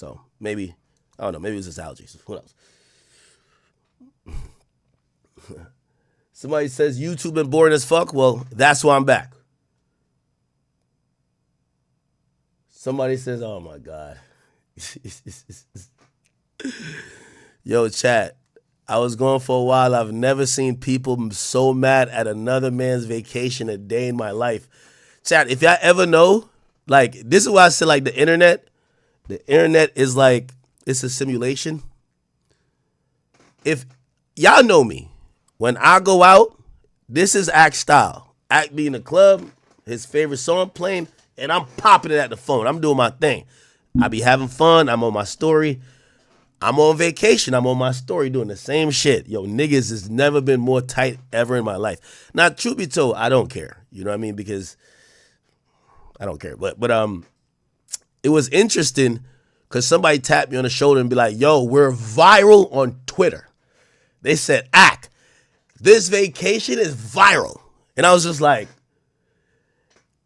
So maybe, I don't know, maybe it was just allergies. Who knows? Somebody says YouTube been boring as fuck. Well, that's why I'm back. Somebody says, oh my God. Yo, chat. I was gone for a while. I've never seen people so mad at another man's vacation a day in my life. Chat, if y'all ever know, like, this is why I say, like, the internet is like, it's a simulation. If y'all know me, when I go out, this is Act style. Act be in the club, his favorite song playing, and I'm popping it at the phone. I'm doing my thing. I be having fun. I'm on my story. I'm on vacation. I'm on my story doing the same shit. Yo, niggas has never been more tight ever in my life. Now, truth be told, I don't care. You know what I mean? Because I don't care. But it was interesting because somebody tapped me on the shoulder and be like, yo, we're viral on Twitter. They said, Ack, this vacation is viral. And I was just like,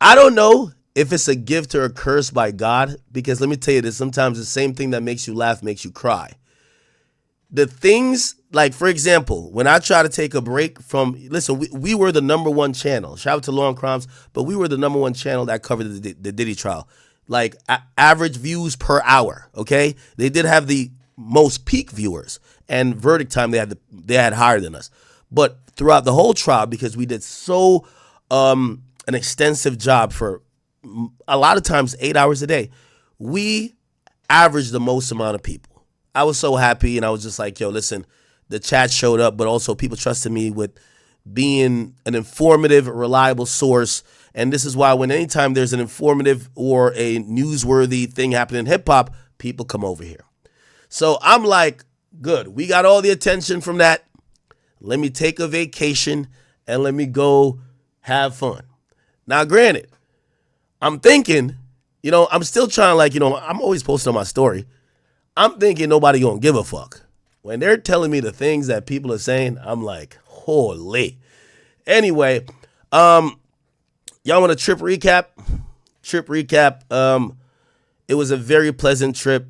I don't know if it's a gift or a curse by God, because let me tell you this, sometimes the same thing that makes you laugh makes you cry. The things, like, for example, when I try to take a break from, listen, we were the #1 channel. Shout out to Lauren Crimes, but we were the #1 channel that covered the Diddy trial. Like, average views per hour, okay? They did have the most peak viewers, and verdict time they had higher than us. But throughout the whole trial, because we did so an extensive job for a lot of times 8 hours a day, we averaged the most amount of people. I was so happy, and I was just like, yo, listen, the chat showed up, but also people trusted me with being an informative, reliable source. And this is why when anytime there's an informative or a newsworthy thing happening in hip hop, people come over here. So I'm like, good, we got all the attention from that. Let me take a vacation and let me go have fun. Now, granted, I'm thinking, you know, I'm still trying, like, you know, I'm always posting on my story. I'm thinking nobody gonna give a fuck. When they're telling me the things that people are saying, I'm like, holy. Anyway, y'all want a trip recap? Trip recap. It was a very pleasant trip.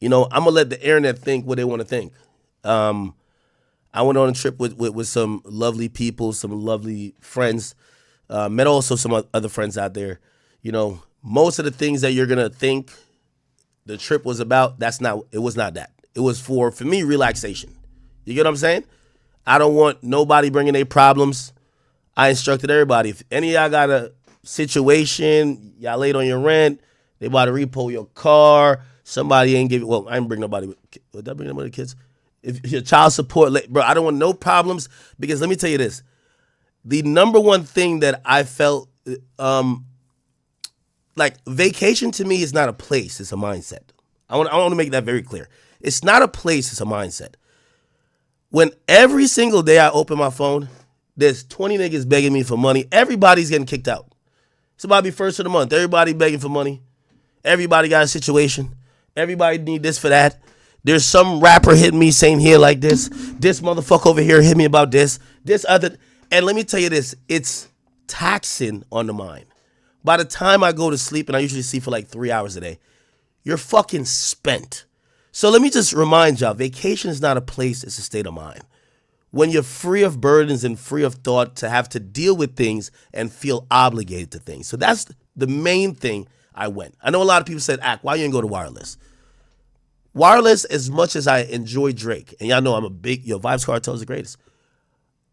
You know, I'm gonna let the internet think what they want to think. I went on a trip with some lovely people, some lovely friends. Met also some other friends out there. You know, most of the things that you're gonna think the trip was about, it was not that. It was for me, relaxation. You get what I'm saying? I don't want nobody bringing their problems. I instructed everybody, if any of y'all got a situation, y'all late on your rent, they about to repo your car, somebody ain't giving, well, I ain't bring nobody, would that bring nobody kids? If your child support, bro, I don't want no problems, because let me tell you this. The #1 thing that I felt, like, vacation to me is not a place, it's a mindset. I want to make that very clear. It's not a place, it's a mindset. When every single day I open my phone, there's 20 niggas begging me for money. Everybody's getting kicked out. It's about to be first of the month. Everybody begging for money. Everybody got a situation. Everybody need this for that. There's some rapper hitting me saying here like this. This motherfucker over here hit me about this. This other. And let me tell you this. It's taxing on the mind. By the time I go to sleep, and I usually sleep for like 3 hours a day, you're fucking spent. So let me just remind y'all, vacation is not a place, it's a state of mind. When you're free of burdens and free of thought to have to deal with things and feel obligated to things. So that's the main thing I went. I know a lot of people said, Ack, why you didn't go to Wireless? Wireless, as much as I enjoy Drake, and y'all know I'm a big, Vibes Cartel is the greatest,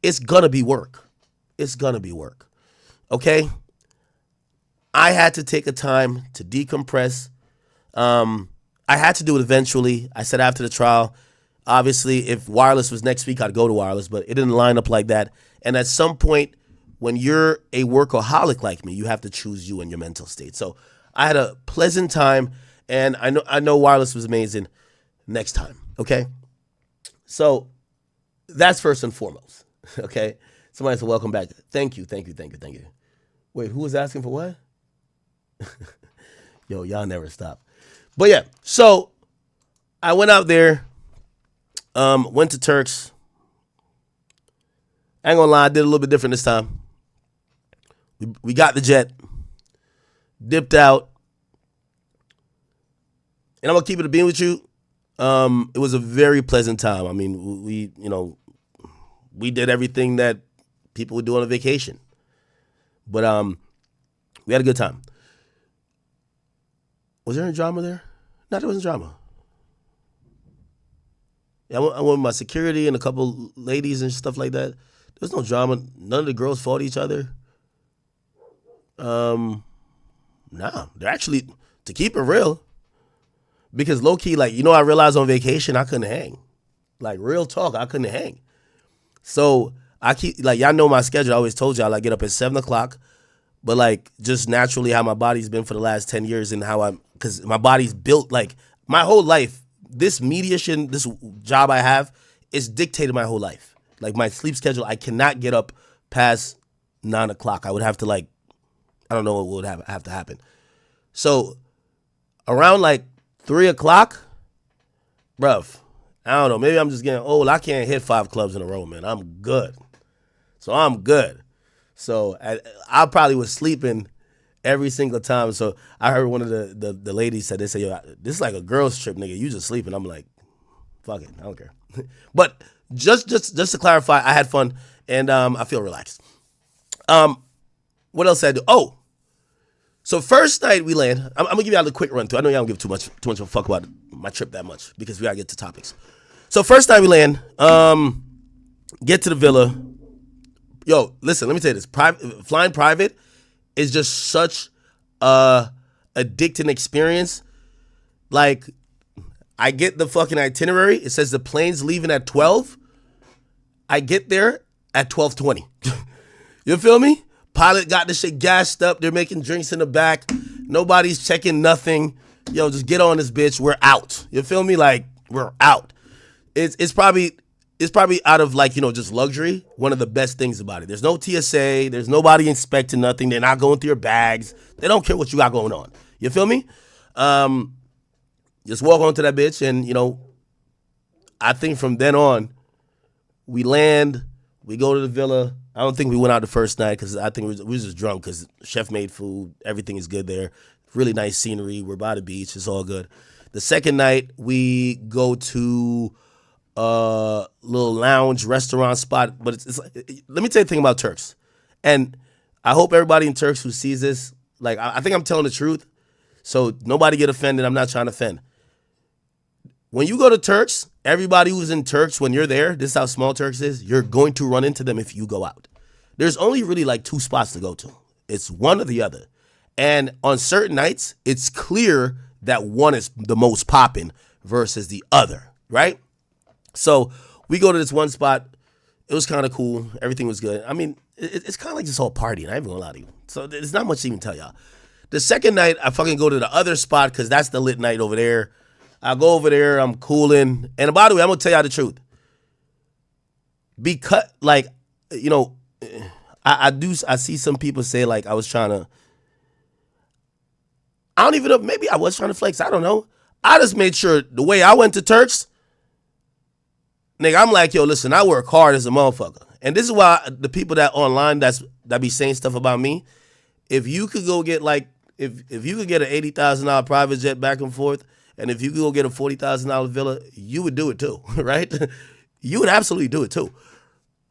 it's gonna be work. It's gonna be work. Okay? I had to take a time to decompress. I had to do it eventually. I said after the trial, obviously, if Wireless was next week, I'd go to Wireless, but it didn't line up like that. And at some point, when you're a workaholic like me, you have to choose you and your mental state. So I had a pleasant time, and I know Wireless was amazing. Next time, okay? So that's first and foremost, okay? Somebody said, welcome back. Thank you. Wait, who was asking for what? Yo, y'all never stop. But yeah, so I went out there, went to Turks. I ain't gonna lie, I did a little bit different this time. We got the jet, dipped out. And I'm gonna keep it a being with you. It was a very pleasant time. I mean, we did everything that people would do on a vacation. But we had a good time. Was there any drama there? No, there wasn't drama. Yeah, I went with my security and a couple ladies and stuff like that. There was no drama. None of the girls fought each other. Nah, they're actually, to keep it real, because low key, like, I realized on vacation I couldn't hang. Like, real talk, I couldn't hang. So I keep, like, y'all know my schedule. I always told y'all I get up at 7 o'clock, but like just naturally how my body's been for the last 10 years and because my body's built, like, my whole life, this media shit, this job I have is dictated my whole life. Like, my sleep schedule, I cannot get up past 9 o'clock. I would have to, like, I don't know what would have to happen. So around like 3 o'clock, bruv, I don't know. Maybe I'm just getting old. I can't hit 5 clubs in a row, man. I'm good. So I'm good. So I probably was sleeping every single time. So I heard one of the ladies said, they say, yo, this is like a girl's trip, nigga. You just sleeping. I'm like, fuck it. I don't care. But just to clarify, I had fun and I feel relaxed. What else did I do? Oh, so first night we land. I'm gonna give y'all a quick run through. I know y'all don't give too much of a fuck about my trip that much because we gotta get to topics. So first night we land, get to the villa. Yo, listen, let me tell you this. Flying private is just such a addicting experience. Like, I get the fucking itinerary. It says the plane's leaving at 12. I get there at 12:20. You feel me? Pilot got the shit gassed up. They're making drinks in the back. Nobody's checking nothing. Yo, just get on this bitch. We're out. You feel me? Like, we're out. It's probably out of, like, just luxury, one of the best things about it. There's no TSA. There's nobody inspecting nothing. They're not going through your bags. They don't care what you got going on. You feel me? Just walk onto that bitch and, I think from then on, we land, we go to the villa. I don't think we went out the first night because I think we were just drunk because chef made food. Everything is good there. Really nice scenery. We're by the beach. It's all good. The second night, we go to a little lounge restaurant spot. But it's let me tell you the thing about Turks. And I hope everybody in Turks who sees this, like, I think I'm telling the truth. So nobody get offended. I'm not trying to offend. When you go to Turks, everybody who's in Turks, when you're there, this is how small Turks is, you're going to run into them if you go out. There's only really like 2 spots to go to. It's one or the other. And on certain nights, it's clear that one is the most popping versus the other, right? So we go to this one spot. It was kind of cool. Everything was good. I mean, it's kind of like this whole party, and I ain't even gonna lie to you. So there's not much to even tell y'all. The second night, I fucking go to the other spot because that's the lit night over there. I go over there, I'm cooling. And by the way, I'm going to tell y'all the truth. Because, like, I see some people say, like, I don't even know, maybe I was trying to flex, I don't know. I just made sure the way I went to Turks, nigga, I'm like, yo, listen, I work hard as a motherfucker. And this is why the people that online that be saying stuff about me, if you could go get, like, if you could get an $80,000 private jet back and forth, and if you could go get a $40,000 villa, you would do it too, right? You would absolutely do it too.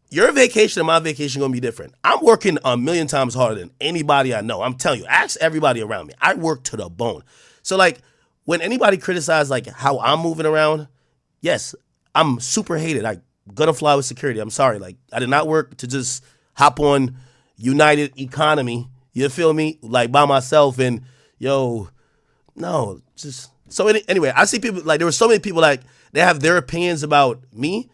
Your vacation and my vacation going to be different. I'm working a million times harder than anybody I know. I'm telling you, ask everybody around me. I work to the bone. So, like, when anybody criticizes, like, how I'm moving around, yes, I'm super hated. I'm going to fly with security. I'm sorry. Like, I did not work to just hop on United Economy, you feel me? Like, by myself and, yo, no, just... So anyway, I see people, like, there were so many people, like, they have their opinions about me.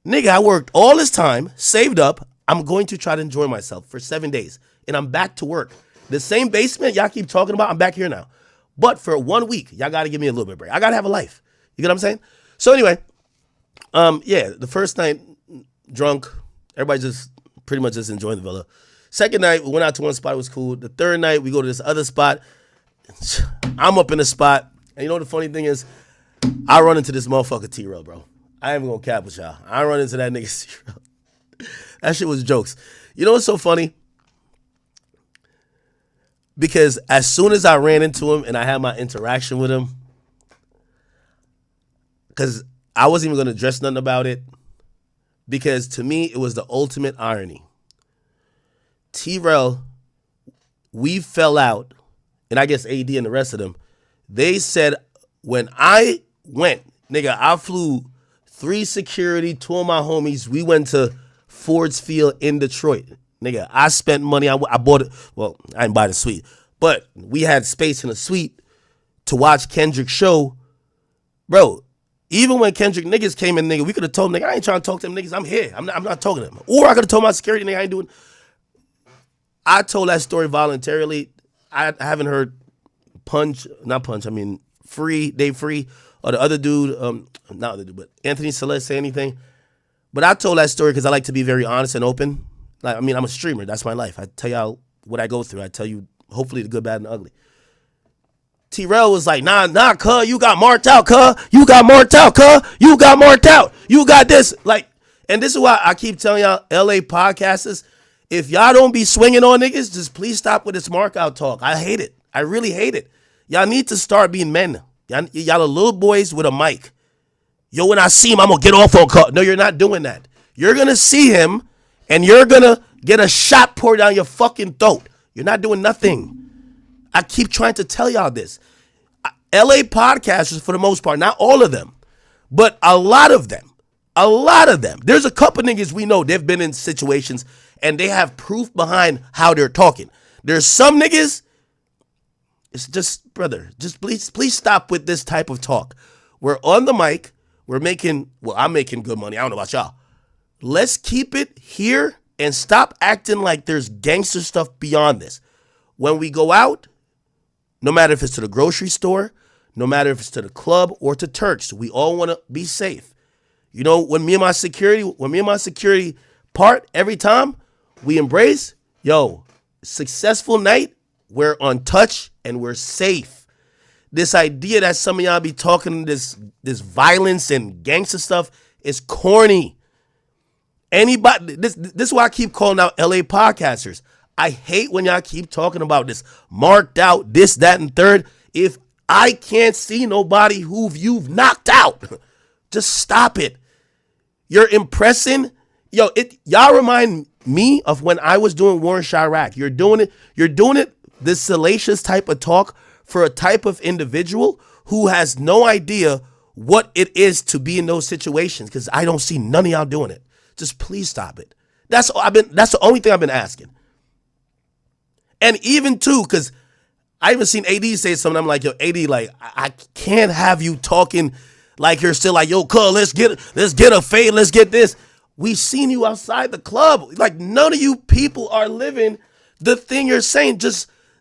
Nigga, I worked all this time, saved up. I'm going to try to enjoy myself for 7 days. And I'm back to work. The same basement y'all keep talking about, I'm back here now. But for 1 week, y'all got to give me a little bit of break. I got to have a life. You get what I'm saying? So anyway, yeah, the first night, drunk. Everybody just pretty much just enjoying the villa. Second night, we went out to one spot. It was cool. The third night, we go to this other spot. I'm up in the spot, and you know what the funny thing is? I run into this motherfucker T-Rell, bro. I ain't even gonna cap with y'all. I run into that nigga T-Rell. That shit was jokes. You know what's so funny? Because as soon as I ran into him and I had my interaction with him, because I wasn't even going to address nothing about it, because to me, it was the ultimate irony. Rell, we fell out, and I guess AD and the rest of them, they said when I went, nigga, I flew 3 security, 2 of my homies. We went to Ford's Field in Detroit. Nigga, I spent money. I bought it. Well, I didn't buy the suite, but we had space in the suite to watch Kendrick's show. Bro, even when Kendrick niggas came in, nigga, we could have told them, nigga, I ain't trying to talk to them niggas. I'm here. I'm not talking to them. Or I could have told my security, nigga, I ain't doing. I told that story voluntarily. I haven't heard Free, Dave Free, or the other dude, not other dude, but Anthony Celeste say anything. But I told that story because I like to be very honest and open. Like, I mean, I'm a streamer. That's my life. I tell y'all what I go through. I tell you, hopefully, the good, bad, and the ugly. Rell was like, nah, cuz, you got marked out, cuz. You got marked out, cuz. You got marked out. You got this. Like, and this is why I keep telling y'all, LA podcasters, if y'all don't be swinging on niggas, just please stop with this mark out talk. I hate it. I really hate it. Y'all need to start being men. Y'all are little boys with a mic. Yo, when I see him, I'm going to get off on call. No, you're not doing that. You're going to see him, and you're going to get a shot poured down your fucking throat. You're not doing nothing. I keep trying to tell y'all this. LA podcasters, for the most part, not all of them, but a lot of them. There's a couple niggas we know, they've been in situations, and they have proof behind how they're talking. There's some niggas, it's just, brother, just please stop with this type of talk. We're on the mic. I'm making good money. I don't know about y'all. Let's keep it here and stop acting like there's gangster stuff beyond this. When we go out, no matter if it's to the grocery store, no matter if it's to the club or to Turks, we all want to be safe. You know, when me and my security part every time we embrace, successful night, we're on touch and we're safe. This idea that some of y'all be talking this violence and gangster stuff is corny. Anybody, this is why I keep calling out LA podcasters. I hate when y'all keep talking about this marked out, this, that, and third. If I can't see nobody who you've knocked out, just stop it. You're impressing. Y'all remind me of when I was doing War in Chirac. You're doing it, this salacious type of talk for a type of individual who has no idea what it is to be in those situations, because I don't see none of y'all doing it. Just please stop it. That's the only thing I've been asking. And even too, because I even seen AD say something. I'm like, yo, AD, like, I can't have you talking like you're still like, yo, cuz, let's get a fade, let's get this. We seen you outside the club. Like, none of you people are living the thing you're saying.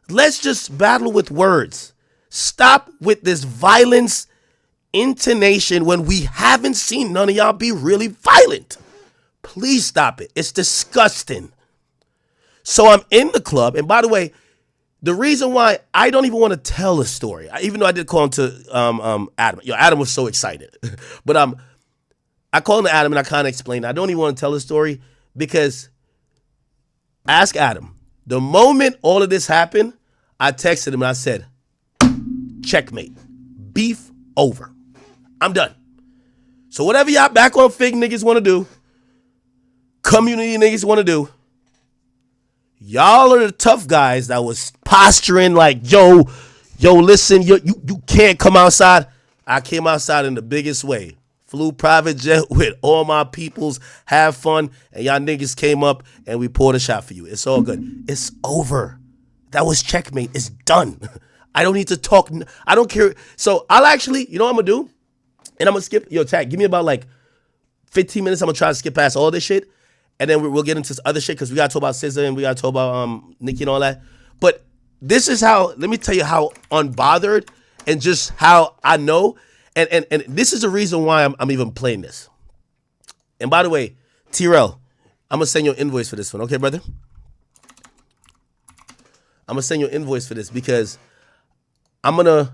Let's just battle with words. Stop with this violence intonation when we haven't seen none of y'all be really violent. Please stop it. It's disgusting. So I'm in the club. And by the way, the reason why I don't even want to tell a story, even though I did call him to Adam. Adam was so excited. But I called him to Adam and I kind of explained. I don't even want to tell the story because ask Adam. The moment all of this happened, I texted him and I said, checkmate. Beef over. I'm done. So whatever y'all back on fig niggas want to do, community niggas want to do, y'all are the tough guys that was posturing like, yo, listen, you can't come outside. I came outside in the biggest way. Flew private jet with all my peoples, have fun, and y'all niggas came up and we poured a shot for you. It's all good. It's over. That was checkmate. It's done. I don't need to talk. I don't care. So I'll actually, you know what I'm going to do? And I'm going to skip. Yo, Tag, give me about like 15 minutes. I'm going to try to skip past all this shit. And then we'll get into this other shit because we got to talk about SZA and we got to talk about Nicki and all that. But this is how, let me tell you how unbothered and just how I know. And this is the reason why I'm even playing this. And by the way, Rell, I'm going to send you an invoice for this one. Okay, brother? I'm going to send you an invoice for this because I'm going to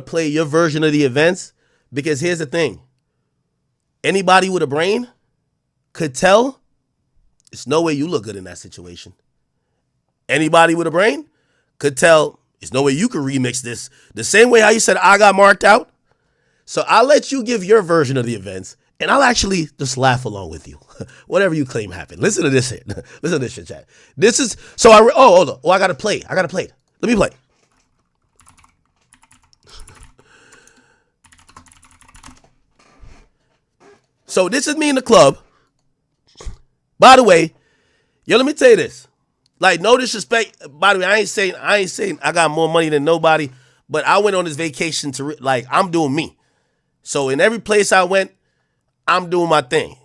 play your version of the events because here's the thing. Anybody with a brain could tell there's no way you look good in that situation. Anybody with a brain could tell There's no way you can remix this the same way how you said I got marked out. So I'll let you give your version of the events, and I'll actually just laugh along with you. Whatever you claim happened. Listen to this shit. Listen to this shit, chat. This is, so hold on. Oh, I got to play. Let me play. So this is me in the club. By the way, yo, let me tell you this. Like, no disrespect. By the way, I ain't saying I got more money than nobody, but I went on this vacation to, like, I'm doing me. So in every place I went, I'm doing my thing.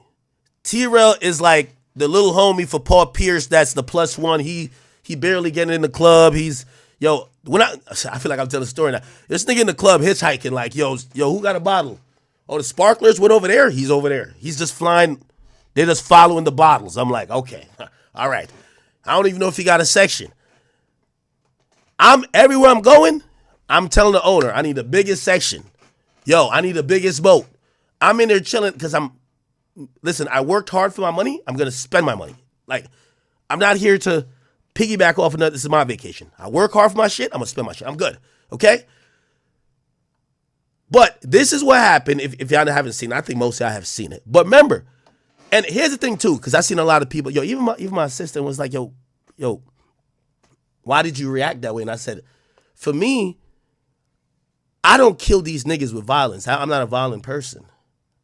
Rell is like the little homie for Paul Pierce. That's the +1. He barely getting in the club. He's, yo, I feel like I'm telling a story now. This nigga in the club hitchhiking like, yo, who got a bottle? Oh, the sparklers went over there? He's over there. He's just flying. They're just following the bottles. I'm like, okay, all right. I don't even know if he got a section. Everywhere I'm going, I'm telling the owner, I need the biggest section. Yo, I need the biggest boat. I'm in there chilling because listen, I worked hard for my money. I'm going to spend my money. Like, I'm not here to piggyback off another. This is my vacation. I work hard for my shit. I'm going to spend my shit. I'm good. Okay? But this is what happened. If y'all haven't seen it, I think most of y'all have seen it. But remember, and here's the thing too, because I've seen a lot of people, yo, even my assistant was like, yo, why did you react that way? And I said, for me, I don't kill these niggas with violence. I'm not a violent person.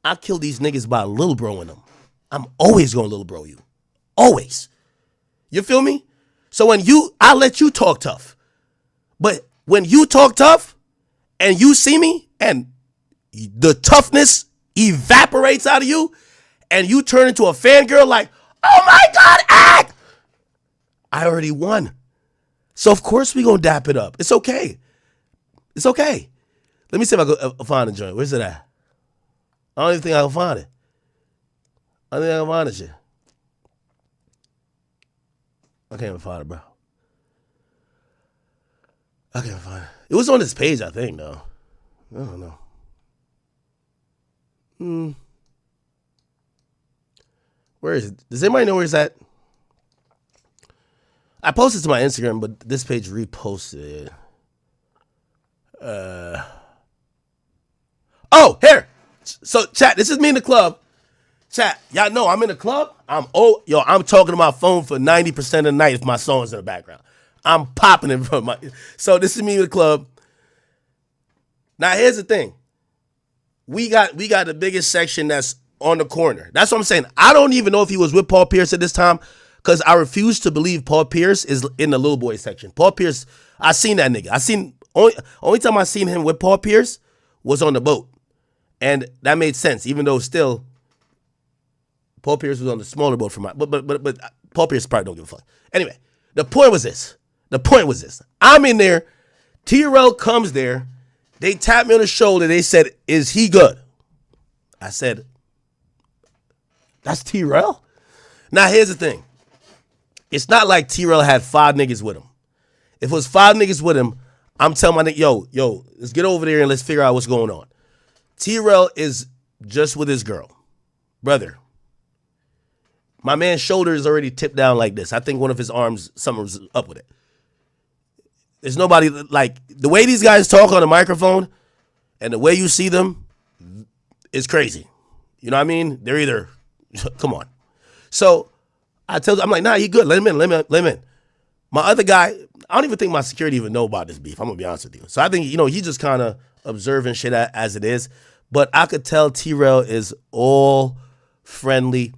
I kill these niggas by little broing them. I'm always going to little bro you. Always. You feel me? So I let you talk tough. But when you talk tough and you see me and the toughness evaporates out of you and you turn into a fangirl like, oh my God, act! I already won. So of course we going to dap it up. It's okay. It's okay. Let me see if I can find a joint. Where's it at? I don't even think I can find it. I don't think I can find it shit. I can't even find it, bro. I can't find it. It was on this page, I think, though. I don't know. Where is it? Does anybody know where it's at? I posted to my Instagram, but this page reposted it. Oh, here. So, chat, this is me in the club. Chat, y'all know I'm in the club. I'm talking to my phone for 90% of the night if my song's in the background. I'm popping it from my. So this is me in the club. Now here's the thing. We got the biggest section that's on the corner. That's what I'm saying. I don't even know if he was with Paul Pierce at this time because I refuse to believe Paul Pierce is in the little boy section. Paul Pierce, I seen that nigga. Only time I seen him with Paul Pierce was on the boat. And that made sense, even though still Paul Pierce was on the smaller boat from my, but Paul Pierce probably don't give a fuck. Anyway, the point was this. I'm in there. Rell comes there. They tapped me on the shoulder. They said, is he good? I said, that's Rell? Now, here's the thing. It's not like Rell had 5 niggas with him. If it was 5 niggas with him, I'm telling my nigga, yo, let's get over there and let's figure out what's going on. Rell is just with his girl. Brother, my man's shoulder is already tipped down like this. I think one of his arms, something's up with it. There's nobody, like, the way these guys talk on the microphone and the way you see them is crazy. You know what I mean? They're either, come on. So I'm like, nah, he good. Let him in. My other guy, I don't even think my security even know about this beef. I'm going to be honest with you. So I think, he just kind of observing shit as it is. But I could tell Rell is all friendly.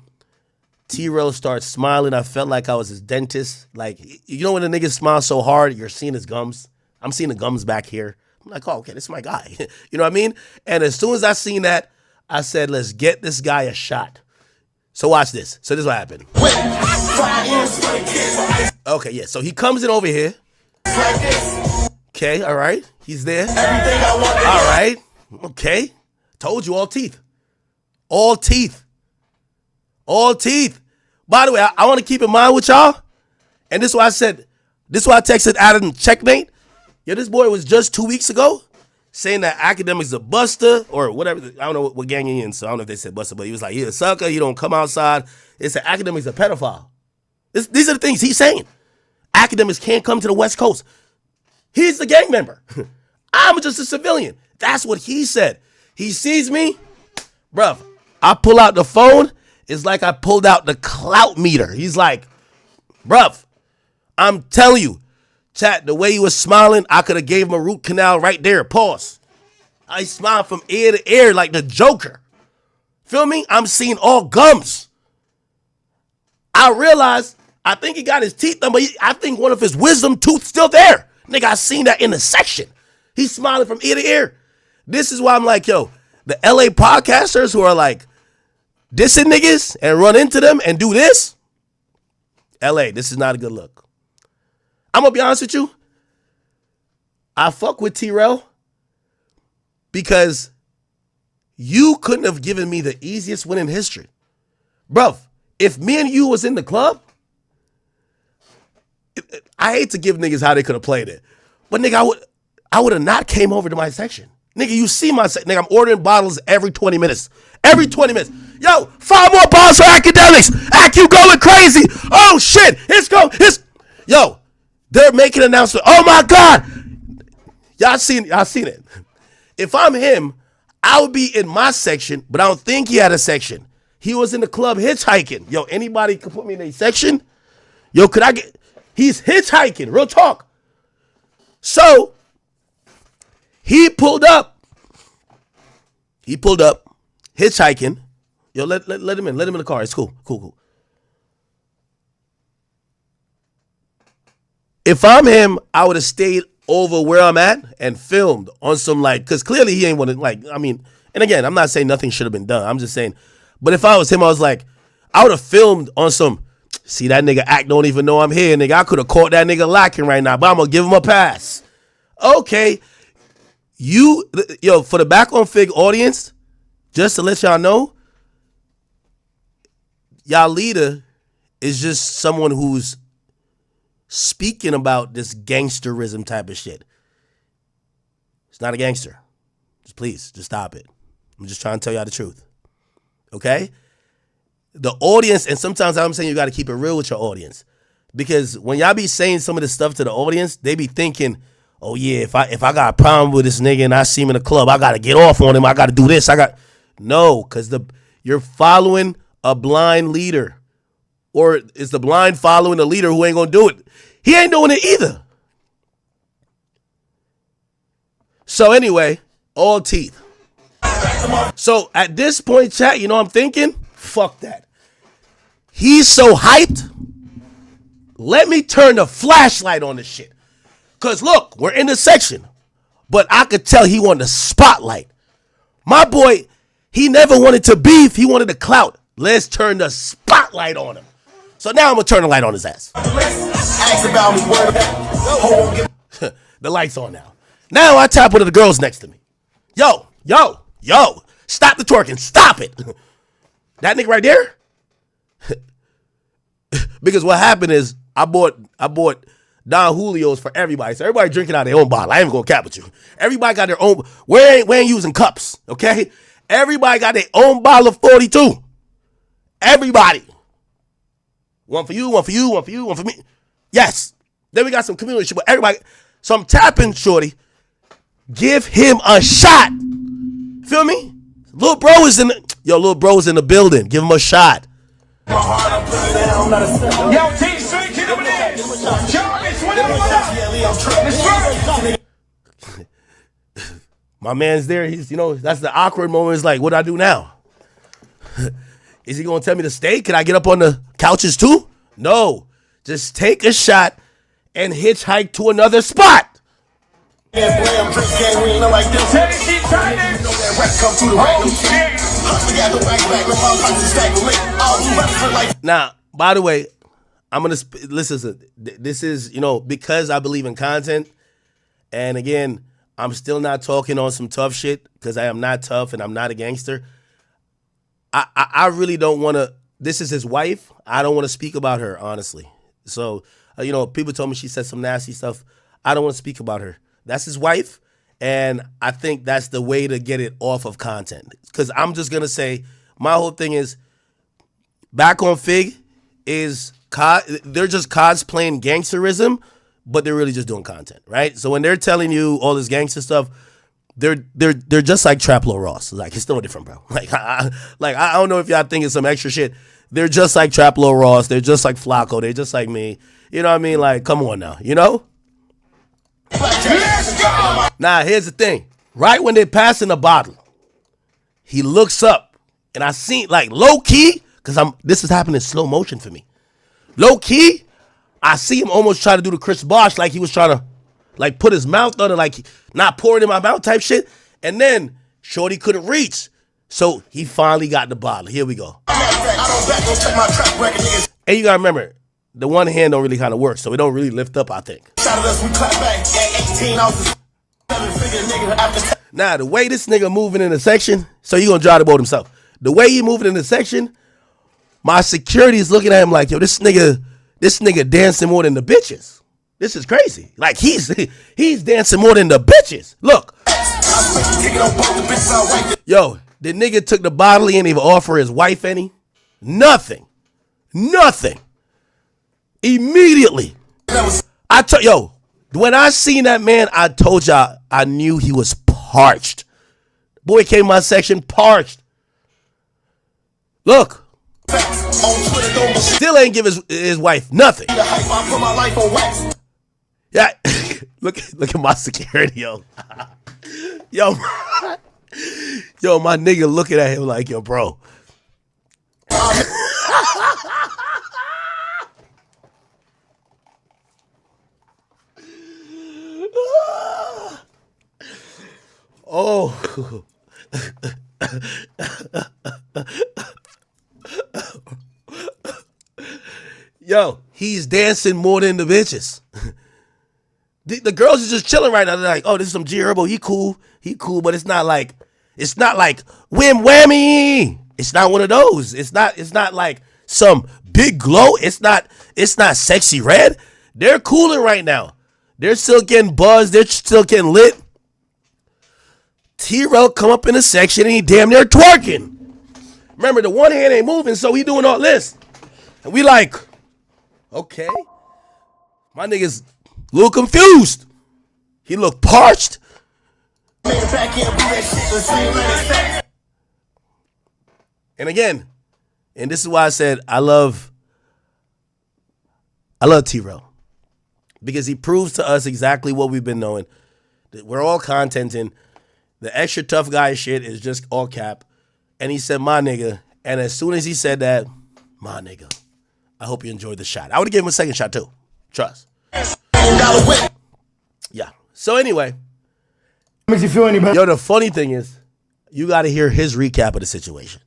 Rell starts smiling. I felt like I was his dentist. Like, when a nigga smiles so hard, you're seeing his gums. I'm seeing the gums back here. I'm like, oh, okay, this is my guy. You know what I mean? And as soon as I seen that, I said, let's get this guy a shot. So watch this. So this is what happened. Okay, yeah. So he comes in over here. Okay, all right. He's there. All right. Okay. Told you, all teeth. All teeth. All teeth. By the way, I want to keep in mind with y'all, and this is why I texted Adam checkmate. Yo, this boy was just 2 weeks ago saying that academics a buster or whatever. I don't know what gang he in, so I don't know if they said buster, but he was like, he's a sucker, he don't come outside. It said academics a pedophile. These are the things he's saying. Academics can't come to the West Coast. He's the gang member. I'm just a civilian. That's what he said. He sees me, bruv. I pull out the phone. It's like I pulled out the clout meter. He's like, bruv, I'm telling you, chat, the way he was smiling, I could have gave him a root canal right there. Pause. I smiled from ear to ear like the Joker. Feel me? I'm seeing all gums. I realized, I think he got his teeth done, but I think one of his wisdom tooth's still there. Nigga, I seen that in the section. He's smiling from ear to ear. This is why I'm like, yo, the LA podcasters who are like dissing niggas and run into them and do this, LA, this is not a good look. I'm gonna be honest with you. I fuck with Rell because you couldn't have given me the easiest win in history. Bruv, if me and you was in the club, I hate to give niggas how they could have played it, but nigga, I would have not came over to my section. Nigga, you see my section. Nigga, I'm ordering bottles every 20 minutes. Every 20 minutes. Yo, 5 more bottles for academics. ACU going crazy. Oh shit, yo, they're making an announcement. Oh my God. Y'all seen it. If I'm him, I would be in my section, but I don't think he had a section. He was in the club hitchhiking. Yo, anybody could put me in a section? Yo, he's hitchhiking, real talk. So, he pulled up, hitchhiking. Yo, let him in the car. It's cool. If I'm him, I would have stayed over where I'm at and filmed on some because clearly he ain't want to and again, I'm not saying nothing should have been done. I'm just saying, but if I was him, I was like, I would have filmed on some, see that nigga act don't even know I'm here, nigga. I could have caught that nigga lacking right now, but I'm going to give him a pass. Okay. For the Back on Fig audience, just to let y'all know, y'all leader is just someone who's speaking about this gangsterism type of shit. It's not a gangster. Just stop it. I'm just trying to tell y'all the truth. Okay? The audience, and sometimes I'm saying you got to keep it real with your audience. Because when y'all be saying some of this stuff to the audience, they be thinking, oh yeah, if I got a problem with this nigga and I see him in the club, I got to get off on him. I got to do this. No, because you're following a blind leader. Or is the blind following a leader who ain't going to do it? He ain't doing it either. So anyway, all teeth. So at this point, chat, you know what I'm thinking? Fuck that. He's so hyped. Let me turn the flashlight on this shit. Because look, we're in the section. But I could tell he wanted the spotlight. My boy, he never wanted to beef. He wanted the clout. Let's turn the spotlight on him. So now I'm going to turn the light on his ass. The light's on now. Now I tap one of the girls next to me. Yo. Stop the twerking. Stop it. That nigga right there? Because what happened is I bought Don Julio's for everybody. So everybody drinking out of their own bottle. I ain't going to cap with you. Everybody got their own. We ain't using cups, okay? Everybody got their own bottle of 42. Everybody. One for you, one for me. Yes. Then we got some community shit, but everybody. So I'm tapping shorty. Give him a shot. Feel me? Little bro is in the building. Give him a shot. Yo, T-Street, get over there. My man's there. He's, that's the awkward moment. It's like, what do I do now? Is he going to tell me to stay? Can I get up on the couches too? No. Just take a shot and hitchhike to another spot. Now, by the way, I'm going to listen. This is, because I believe in content. And again, I'm still not talking on some tough shit because I am not tough and I'm not a gangster. I really don't want to. This is his wife. I don't want to speak about her, honestly. So, people told me she said some nasty stuff. I don't want to speak about her. That's his wife. And I think that's the way to get it off of content. Because I'm just going to say, my whole thing is, Back on Fig is, they're just cosplaying gangsterism, but they're really just doing content, right? So when they're telling you all this gangster stuff, they're just like Trap Lil Ross. Like, it's no different, bro. Like I don't know if y'all think it's some extra shit. They're just like Trap Lil Ross. They're just like Flacco. They're just like me. You know what I mean? Like, come on now, you know? Nah, here's the thing. Right when they're passing the bottle, he looks up, and I seen, like, low key, because this is happening in slow motion for me. Low key, I see him almost try to do the Chris Bosh, like he was trying to, like, put his mouth on it, like not pour it in my mouth type shit. And then Shorty couldn't reach, so he finally got the bottle. Here we go. And you gotta remember, the one hand don't really kind of work, so it don't really lift up, I think. Now, the way this nigga moving in the section, so you gonna drive the boat himself. The way he moving in the section, my security is looking at him like, yo, this nigga dancing more than the bitches. This is crazy. Like, he's dancing more than the bitches. Look. Yo, the nigga took the bottle, he ain't even offer his wife any. Nothing. Immediately. When I seen that man, I told y'all I knew he was parched. Boy came in my section parched. Look. Still ain't give his wife nothing. Yeah. Look at my security, yo. Yo, my nigga looking at him like, yo, bro. Oh. Yo, he's dancing more than the bitches. The girls are just chilling right now. They're like, oh, this is some G Herbo. He cool, but it's not like whim whammy. It's not one of those. It's not like some big glow. It's not Sexy Red. They're cooling right now. They're still getting buzzed. They're still getting lit. T-Rell come up in the section and he damn near twerking. Remember, the one hand ain't moving, so he doing all this. And we like, okay. My nigga's a little confused. He looked parched. And again, and this is why I said I love T-Rell. Because he proves to us exactly what we've been knowing. That we're all contenting. The extra tough guy shit is just all cap. And he said, my nigga. And as soon as he said that, my nigga, I hope you enjoyed the shot. I would have given him a second shot too. Trust. Yeah. So anyway. Makes you feel any better? Yo, the funny thing is, you got to hear his recap of the situation.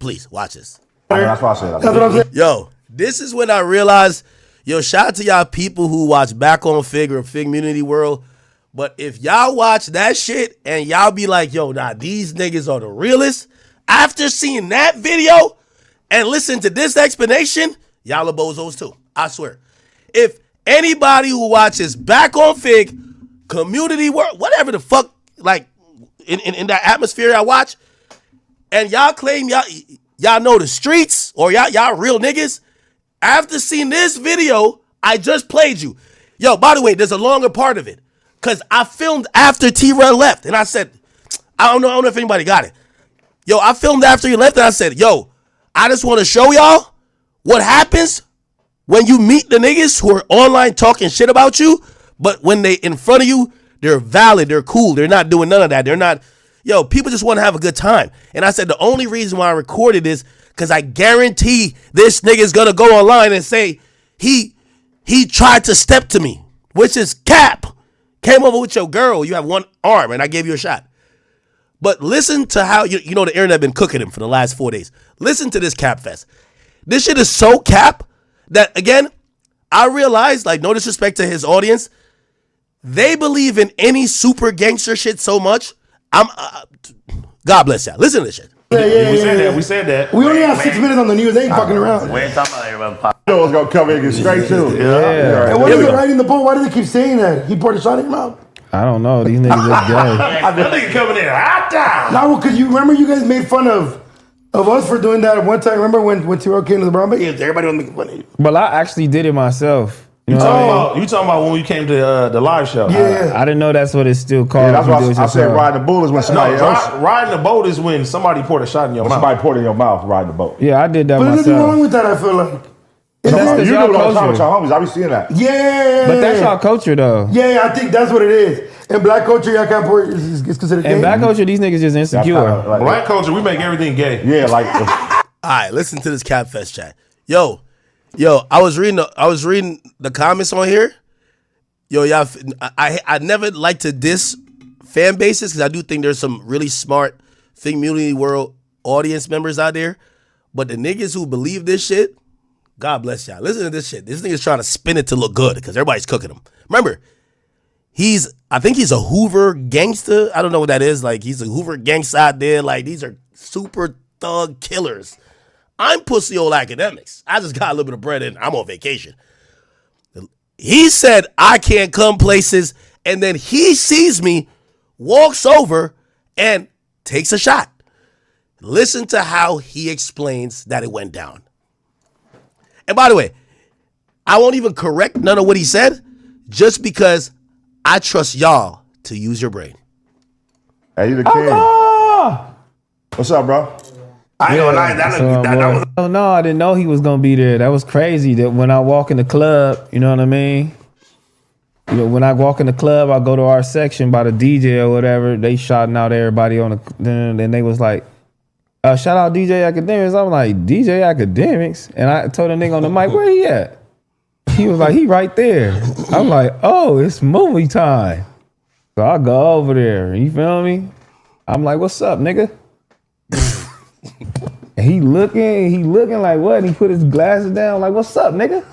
Please, watch this. That's what I said. Yo, this is when I realized, yo, shout out to y'all people who watch Back on Fig or Fig Community World. But if y'all watch that shit and y'all be like, yo, nah, these niggas are the realest, after seeing that video and listen to this explanation, y'all are bozos too. I swear. If anybody who watches Back on Fig, Community World, whatever the fuck, like, in that atmosphere I watch, and y'all claim y'all know the streets or y'all real niggas, after seeing this video, I just played you. Yo, by the way, there's a longer part of it. Because I filmed after T-Rell left. And I said, I don't know if anybody got it. Yo, I filmed after he left and I said, yo, I just want to show y'all what happens when you meet the niggas who are online talking shit about you, but when they in front of you, they're valid, they're cool, they're not doing none of that. They're not, yo, people just want to have a good time. And I said the only reason why I recorded this, because I guarantee this nigga's going to go online and say, he tried to step to me, which is cap. Came over with your girl, you have one arm, and I gave you a shot. But listen to how, you know the internet been cooking him for the last 4 days. Listen to this cap fest. This shit is so cap that, again, I realized, like, no disrespect to his audience, they believe in any super gangster shit so much. God bless y'all. Listen to this shit. We said that. We only have 6 minutes on the news. They ain't fucking around. We ain't talking about everybody. I was gonna come in and get straight too. Yeah. And what is it writing the book? Why do they keep saying that? He poured a shot in your mouth. I don't know. These niggas look gay. That nigga coming in hot down. No, because you remember you guys made fun of us for doing that at one time. Remember when T-Rell came to the Brown Bay? Yeah, everybody was making fun of you. But I actually did it myself. You know what I mean? You talking about when we came to the live show? Yeah. I didn't know that's what it's still called. Yeah, that's You why do it I said yourself. riding the bull is when No, somebody else. riding the boat is when somebody poured a shot in your mouth. Somebody poured it in your mouth riding the boat. Yeah, I did that But there's nothing wrong myself. with that, I feel like. But that's You 'cause do it y'all all the time culture. with your homies. I be seeing that. Yeah. But that's y'all culture though. Yeah, I think that's what it is. In black culture, y'all can't pour it's considered gay. In black culture, these niggas just That's insecure. kinda like- Black culture, we make everything gay. Yeah, like All right, listen to this Capfest chat. Yo, I was reading the comments on here. Yo, y'all, I never like to diss fan bases because I do think there's some really smart community world audience members out there. But the niggas who believe this shit, God bless y'all. Listen to this shit. This nigga's trying to spin it to look good because everybody's cooking him. Remember, I think he's a Hoover gangster. I don't know what that is. Like, he's a Hoover gangster out there. Like, these are super thug killers. I'm pussy old academics. I just got a little bit of bread and I'm on vacation. He said, I can't come places. And then he sees me, walks over, and takes a shot. Listen to how he explains that it went down. And by the way, I won't even correct none of what he said just because I trust y'all to use your brain. hey, you the king. Ah! What's up, bro? I ain't gonna lie, that was Oh no, I didn't know he was gonna be there. That was crazy. That when I walk in the club, you know what I mean? You know, when I walk in the club, I go to our section by the DJ or whatever. They shouting out everybody on the. Then they was like, "Shout out DJ Academics." I'm like, "DJ Academics," and I told the nigga on the mic, "Where he at?" He was like, "He right there." I'm like, "Oh, it's movie time." So I go over there. You feel me? I'm like, "What's up, nigga?" And he looking like what? And he put his glasses down like, "What's up, nigga?"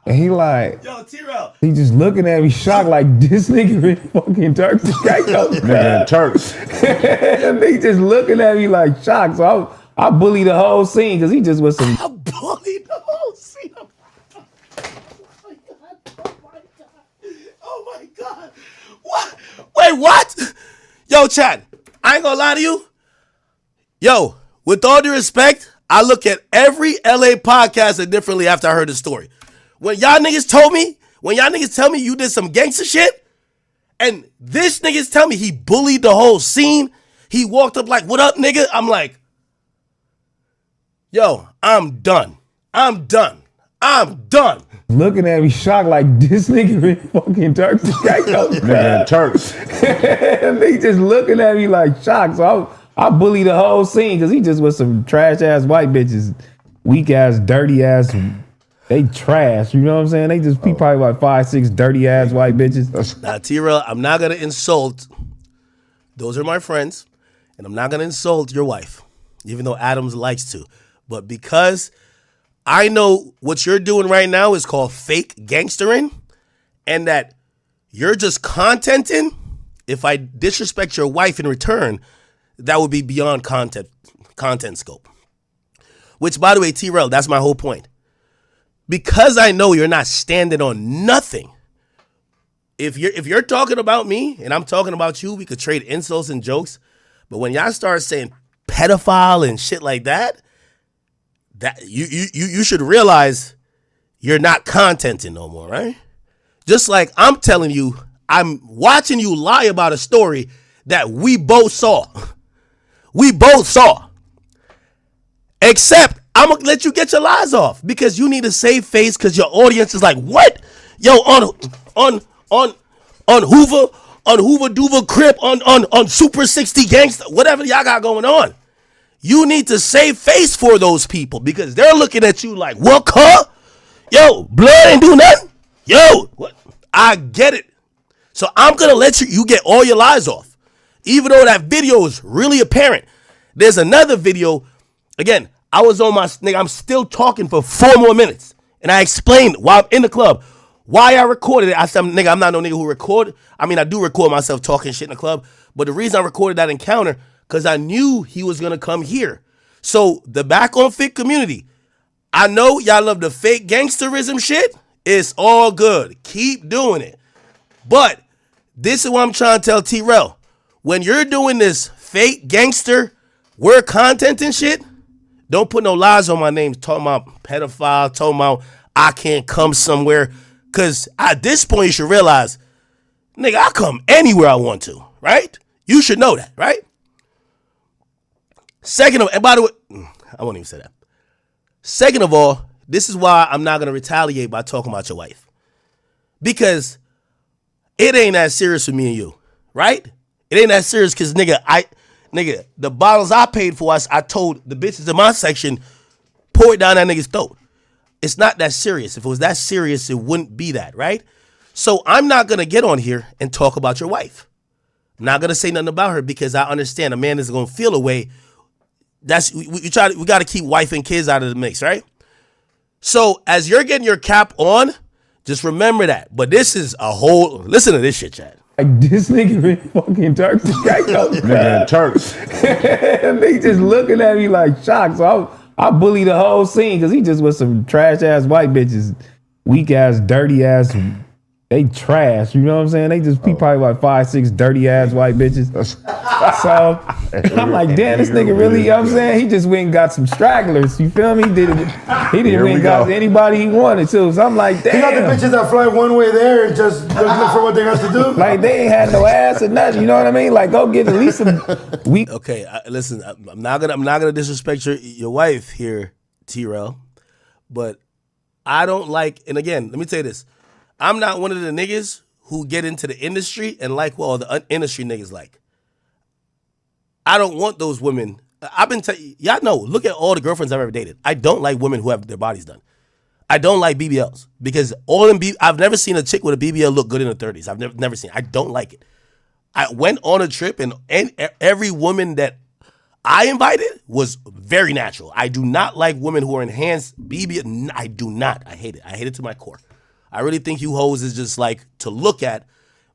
And he like, Yo, T-Rell. he just looking at me shocked like this nigga in fucking Turks and Caicos. Nigga in Turks. And they just looking at me like shocked. So I bullied the whole scene because he just was some. I bullied the whole scene. Oh my God. Oh my God. What? Wait, what? Yo, Chad, I ain't gonna lie to you. Yo, with all due respect, I look at every LA podcast differently after I heard the story. When y'all niggas tell me you did some gangster shit, and this niggas tell me he bullied the whole scene, he walked up like, "What up, nigga?" I'm like, yo, I'm done. Looking at me shocked like this nigga in fucking Turks and Caicos. Nigga in Turks. And they just looking at me like shocked. So I bullied the whole scene because he just was some trash ass white bitches, weak ass, dirty ass. They trash, you know what I'm saying? They just probably like 5, 6 dirty ass white bitches. Now, T-Rell, I'm not gonna insult. Those are my friends, and I'm not gonna insult your wife, even though Adams likes to. But because I know what you're doing right now is called fake gangstering, and that you're just contenting. If I disrespect your wife in return, that would be beyond content scope. Which, by the way, T-Rell, that's my whole point. Because I know you're not standing on nothing. If you're talking about me and I'm talking about you, we could trade insults and jokes. But when y'all start saying pedophile and shit like that you should realize you're not contenting no more, right? Just like I'm telling you, I'm watching you lie about a story that we both saw. We both saw. Except I'm gonna let you get your lies off because you need to save face because your audience is like, what? Yo, on Hoover, on Hoover Doover Crip, on Super 60 Gangsta, whatever y'all got going on. You need to save face for those people because they're looking at you like, what, huh? Yo, blood ain't do nothing? Yo, what? I get it. So I'm gonna let you get all your lies off. Even though that video is really apparent. There's another video, again, I was on my, nigga, I'm still talking for 4 more minutes. And I explained while I'm in the club why I recorded it. I said, nigga, I'm not no nigga who record. I mean, I do record myself talking shit in the club. But the reason I recorded that encounter, because I knew he was going to come here. So the Back on Fit community, I know y'all love the fake gangsterism shit. It's all good. Keep doing it. But this is what I'm trying to tell T-Rell. When you're doing this fake gangster word content and shit, don't put no lies on my name talking about pedophile, talking about I can't come somewhere. Because at this point, you should realize, nigga, I come anywhere I want to, right? You should know that, right? Second of, and by the way, I won't even say that. Second of all, this is why I'm not gonna retaliate by talking about your wife, because it ain't that serious for me and you, right? It ain't that serious because nigga, the bottles I paid for, I told the bitches in my section, pour it down that nigga's throat. It's not that serious. If it was that serious, it wouldn't be that, right? So I'm not gonna get on here and talk about your wife. I'm not gonna say nothing about her because I understand a man is gonna feel a way. We got to keep wife and kids out of the mix, right? So as you're getting your cap on, just remember that. But this is a whole. Listen to this shit, Chad. Like this nigga been fucking Turks and Caicos. Nigga and Turks. They just looking at me like shocked. So I bully the whole scene because he just was some trash ass white bitches, weak ass, dirty ass. They trash, you know what I'm saying? They just be probably like 5'6" dirty ass white bitches. So I'm like, damn, this nigga really, you know what I'm saying? He just went and got some stragglers, you feel me? He didn't went and got anybody he wanted to. So I'm like, damn. He got the bitches that fly one way there and just look for what they got to do. Like they ain't had no ass or nothing, you know what I mean? Like go get at least some weak. Okay, listen, I'm not gonna disrespect your wife here, T-Rell, but I don't like. And again, let me tell you this: I'm not one of the niggas who get into the industry and like what all the industry niggas like. I don't want those women. I've been telling y'all know. Look at all the girlfriends I've ever dated. I don't like women who have their bodies done. I don't like BBLs because all them. I've never seen a chick with a BBL look good in her 30s. I've never seen. I don't like it. I went on a trip and every woman that I invited was very natural. I do not like women who are enhanced BBL. I do not. I hate it. I hate it to my core. I really think you hoes is just like to look at,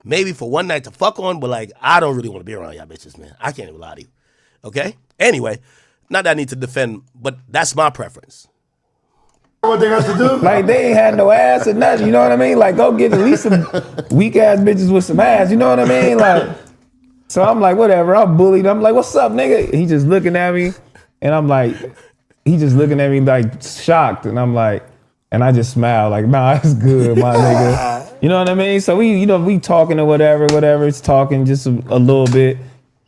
maybe for one night to fuck on, but like I don't really want to be around y'all bitches, man. I can't even lie to you. Okay? Anyway, not that I need to defend, but that's my preference. What they got to do? Like they ain't had no ass or nothing, you know what I mean? Like go get at least some weak ass bitches with some ass, you know what I mean? Like, so I'm like, whatever, I'm bullied. I'm like, what's up, nigga? He just looking at me, and I'm like, he just looking at me like shocked, and I'm like, and I just smile like, nah, it's good, my nigga. You know what I mean? So we talking or whatever, it's talking just a little bit.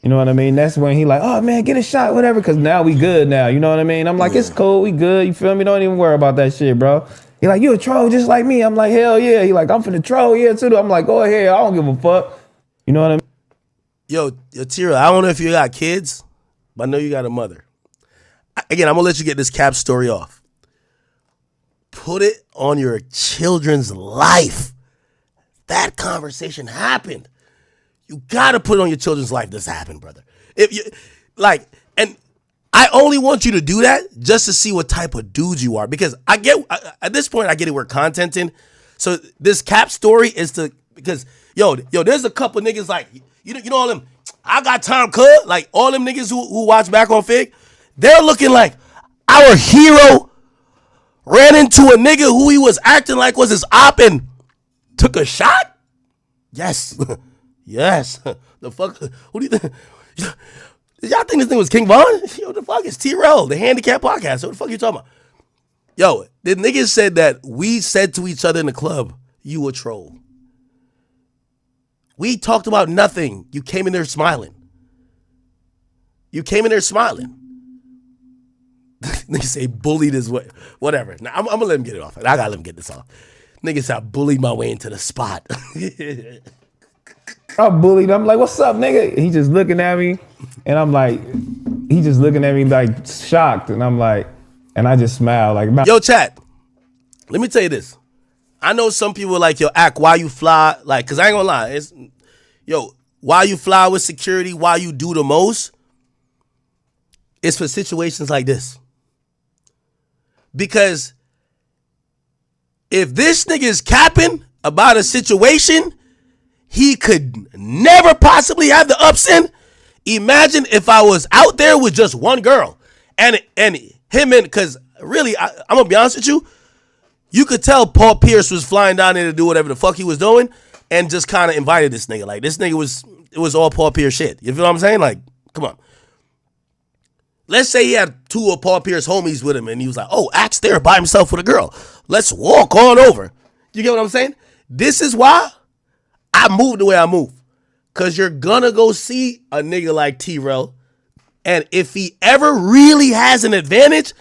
You know what I mean? That's when he like, oh man, get a shot, whatever, because now we good now. You know what I mean? I'm like, it's cool, we good. You feel me? Don't even worry about that shit, bro. He like, you a troll just like me. I'm like, hell yeah. He like, I'm finna troll, yeah, too. I'm like, go ahead, I don't give a fuck. You know what I mean? Yo, Tira, I don't know if you got kids, but I know you got a mother. Again, I'm gonna let you get this cap story off. Put it on your children's life. That conversation happened. You gotta put it on your children's life. This happened, brother. If you like, and I only want you to do that just to see what type of dudes you are, because at this point I get it. We're contenting, so this cap story is because yo, there's a couple niggas like you know all them. I got time, cuz like all them niggas who watch Back on Fig, they're looking like our hero ran into a nigga who he was acting like was his op and took a shot? Yes. Yes. The fuck? Who do you think? Did y'all think this thing was King Von? Yo, the fuck is T-Rell, the Handicap Podcast. What the fuck you talking about? Yo, the niggas said that we said to each other in the club, you a troll. We talked about nothing. You came in there smiling. Niggas say bullied is what, whatever. Now I'm gonna let him get it off. I gotta let him get this off. Niggas say I bullied my way into the spot. I'm bullied. I'm like, what's up, nigga? He just looking at me, and I'm like, he just looking at me like shocked, and I'm like, and I just smile like, yo, chat. Let me tell you this. I know some people like, yo, act why you fly, like, cause I ain't gonna lie. It's, yo, why you fly with security, why you do the most, it's for situations like this. Because if this nigga is capping about a situation he could never possibly have the ups in, imagine if I was out there with just one girl and him in, because really, I'm gonna be honest with you, you could tell Paul Pierce was flying down there to do whatever the fuck he was doing and just kind of invited this nigga. Like, this nigga it was all Paul Pierce shit. You feel what I'm saying? Like, come on. Let's say he had two of Paul Pierce homies with him and he was like, oh, Axe there by himself with a girl. Let's walk on over. You get what I'm saying? This is why I move the way I move. Because you're going to go see a nigga like T-Rell. And if he ever really has an advantage,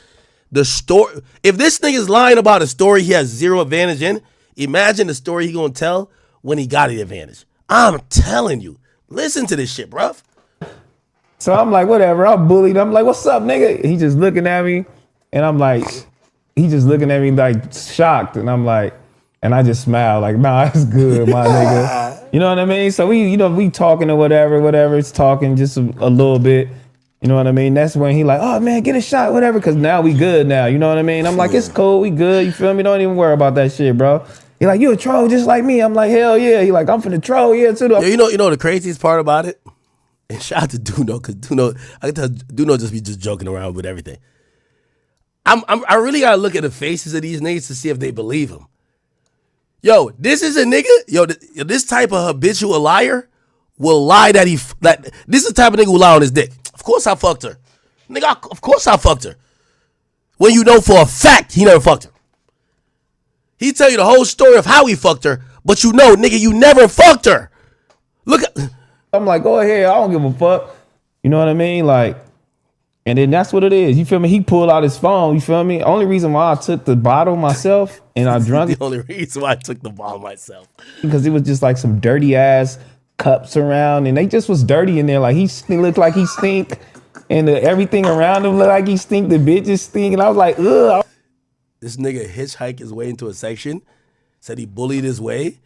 the story, if this nigga's lying about a story he has zero advantage in, imagine the story he going to tell when he got the advantage. I'm telling you. Listen to this shit, bruv. So I'm like, whatever. I'm bullied. I'm like, what's up, nigga? He just looking at me. And I'm like, he just looking at me like shocked. And I'm like, and I just smile like, nah, it's good, my nigga. You know what I mean? So we talking or whatever. It's talking just a little bit. You know what I mean? That's when he like, oh man, get a shot, whatever. Cause now we good now. You know what I mean? I'm like, it's cool, we good. You feel me? Don't even worry about that shit, bro. He like, you a troll just like me. I'm like, hell yeah. He like, I'm finna troll, yeah, too. You know the craziest part about it? And shout out to Duno, because I can tell Duno just be just joking around with everything. I really gotta look at the faces of these niggas to see if they believe him. Yo, this is a nigga. Yo, this type of habitual liar will lie that this is the type of nigga who lie on his dick. Of course I fucked her. Nigga, of course I fucked her. When you know for a fact he never fucked her. He tell you the whole story of how he fucked her, but you know, nigga, you never fucked her. Look at... I'm like, go ahead, I don't give a fuck. You know what I mean? Like, and then that's what it is. You feel me? He pulled out his phone, you feel me? Only reason why I took the bottle myself and I drunk it. The only reason why I took the bottle myself. Because it was just like some dirty ass cups around and they just was dirty in there. Like he looked like he stink and everything around him looked like he stink. The bitches stink and I was like, ugh. This nigga hitchhiked his way into a section, said he bullied his way.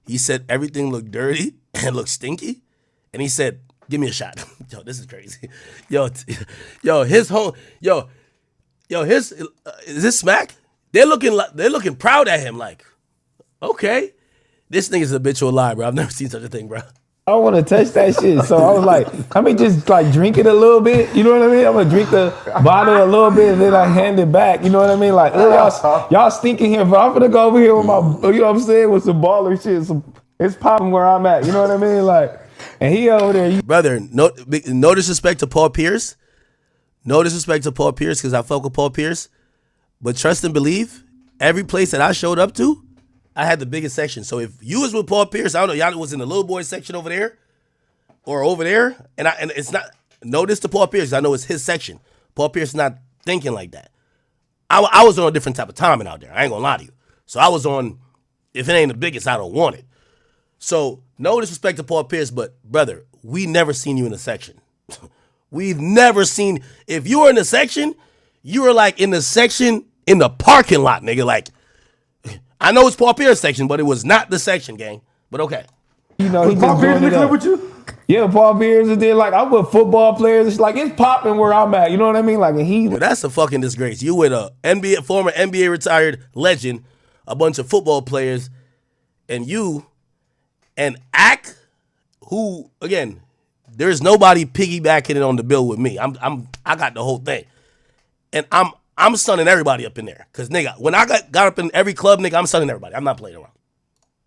He said everything looked dirty and looked stinky. And he said, give me a shot. Yo, this is crazy. His home, is this smack? They're looking proud at him like, okay. This nigga's a habitual lie, bro. I've never seen such a thing, bro. I don't want to touch that shit. So I was like, let me just like drink it a little bit. You know what I mean? I'm going to drink the bottle a little bit and then I hand it back. You know what I mean? Like, y'all stinking here, but I'm going to go over here with my, you know what I'm saying? With some baller shit. It's popping where I'm at. You know what I mean? Like, and he over there. Brother, no disrespect to Paul Pierce. No disrespect to Paul Pierce because I fuck with Paul Pierce. But trust and believe, every place that I showed up to, I had the biggest section. So if you was with Paul Pierce, I don't know, y'all was in the little boy section over there or over there. And it's not, notice to Paul Pierce, I know it's his section. Paul Pierce is not thinking like that. I was on a different type of timing out there. I ain't gonna lie to you. So I was on, if it ain't the biggest, I don't want it. So no disrespect to Paul Pierce, but brother, we never seen you in a section. We've never seen, if you were in a section, you were like in the section in the parking lot, nigga. Like, I know it's Paul Pierce section, but it was not the section, gang. But okay. You know, he Paul just Pierce in doing the it clip up. with you? Yeah, Paul Pierce is there. Like, I'm with football players. It's like, it's popping where I'm at. You know what I mean? Like, and Well, that's a fucking disgrace. You with a former NBA retired legend, a bunch of football players, and you, and Ack, who, again, there's nobody piggybacking it on the bill with me. I got the whole thing. And I'm sunning everybody up in there. Cause nigga, when I got up in every club, nigga, I'm sunning everybody. I'm not playing around.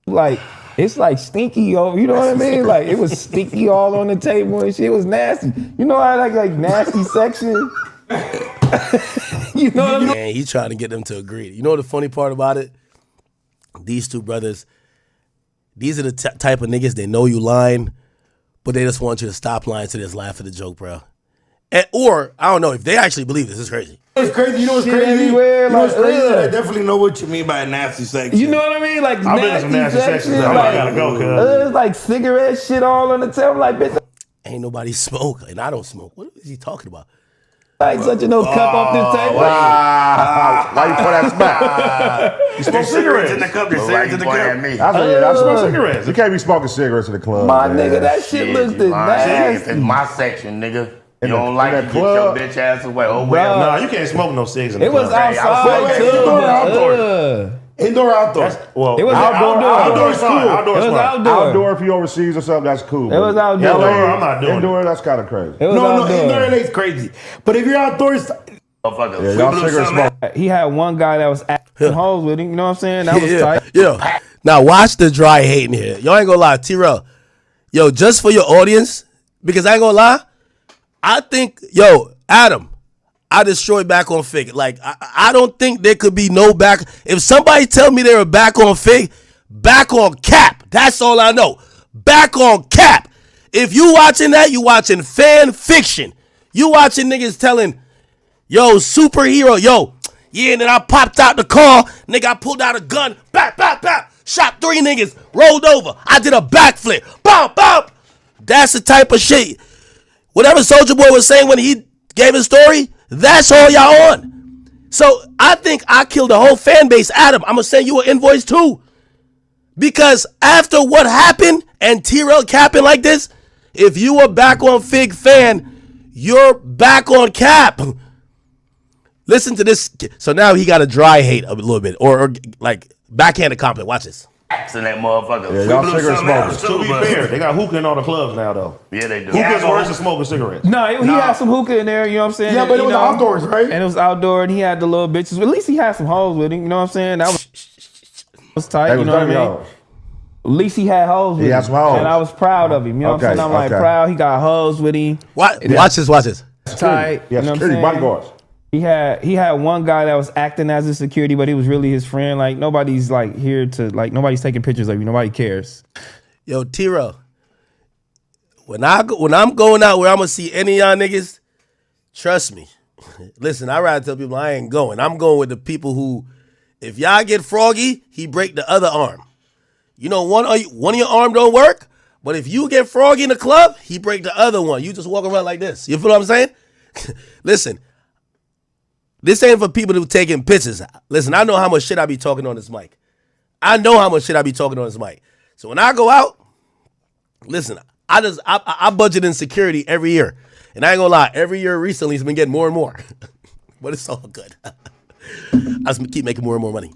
like, it's like stinky over, you know what I mean? Like, it was stinky all on the table and shit. It was nasty. You know how like nasty section? You know what I mean? And he trying to get them to agree. You know the funny part about it? These two brothers, these are the type of niggas, they know you lying, but they just want you to stop lying so they just laugh at the joke, bro. Or, I don't know, if they actually believe this is crazy. It's crazy. You know what's Shit crazy? everywhere, You know what's like, crazy? ugh. I definitely know what you mean by a nasty section. You know what I mean? Like, I've been in some nasty sections. I like, gotta go, cuz. It's like cigarette shit all on the table. Like, bitch, Ain't nobody smoke, and I don't smoke. What is he talking about? like such a no cup off this table. Why you pour that smack? You smoke cigarettes in the cup. There's Well, cigarettes in the point cup. at me. I smoke cigarettes. You can't be smoking cigarettes in the club. My man. nigga, that shit looks If nasty. it's my section, nigga. In You the- don't like in it, that get club? your bitch ass away. Oh, Bruh. well. Nah, you can't smoke no cigs in the It was club. outside Wait, too. indoor or but, outdoor? Indoor, outdoor. Well, It was outdoor. Outdoor is fine. Cool. Outdoor It is was fine. outdoor. Outdoor, if you overseas or something, that's cool. It was outdoor. Indoor, I'm not doing Indoor, that's kind of crazy. It was No, outdoor. indoor LA is crazy. But if you're outdoors, Motherfucker. Yeah, We y'all blew cigarette something smoke. He had one guy that was acting hoes with him. You know what I'm saying? That was tight. Yo, now watch the dry hating here. Y'all ain't gonna lie, T-Rell. Yo, just for your audience, because I ain't gonna lie, I think, yo, Adam, I destroy back on Fig. Like I don't think there could be no back. If somebody tell me they were back on Fig, back on Cap. That's all I know. Back on Cap. If you watching that, you watching fan fiction. You watching niggas telling, yo, superhero, yo, yeah, and then I popped out the car, nigga, I pulled out a gun, bap, bap, bap, shot 3 niggas, rolled over, I did a backflip, bop, bop. That's the type of shit. Whatever Soulja Boy was saying when he gave his story, that's all y'all on. So I think I killed the whole fan base. Adam, I'm gonna send you an invoice too. Because after what happened and T-Rell capping like this, if you were back on Fig fan, you're back on Cap. Listen to this. So now he got a dry hate a little bit, or like backhanded compliment. Watch this. Axing that motherfucker. Yeah, y'all cigarette smokers. To be fair, they got hookah in all the clubs now, though. Yeah, they do. Hookah's worse than smoking cigarettes. No, he had some hookah in there, you know what I'm saying? Yeah, but it You was know, outdoors, right? And it was outdoor, and he had the little bitches. At least he had some hoes with him, you know what I'm saying? That was tight, They you was know what I dirty mean? hoes. At least he had hoes with He him. had some hoes. And I was proud of him, you know what I'm Okay, saying? I'm like okay. proud. He got hoes with him. Watch this. Watch this. Tight, Yeah, you know what I'm security saying? bodyguards. He had one guy that was acting as a security, but he was really his friend. Like nobody's like here to like nobody's taking pictures of you. Nobody cares. Yo, T-Rell, when I'm going out where I'm gonna see any of y'all niggas, trust me. Listen, I rather tell people I ain't going. I'm going with the people who, if y'all get froggy, he break the other arm. You know, one of your arm don't work, but if you get froggy in the club, he break the other one. You just walk around like this. You feel what I'm saying? Listen, this ain't for people who taking pictures. Listen, I know how much shit I be talking on this mic. I know how much shit I be talking on this mic. So when I go out, listen, I budget in security every year. And I ain't gonna lie, every year recently it's been getting more and more. But it's all good. I just keep making more and more money.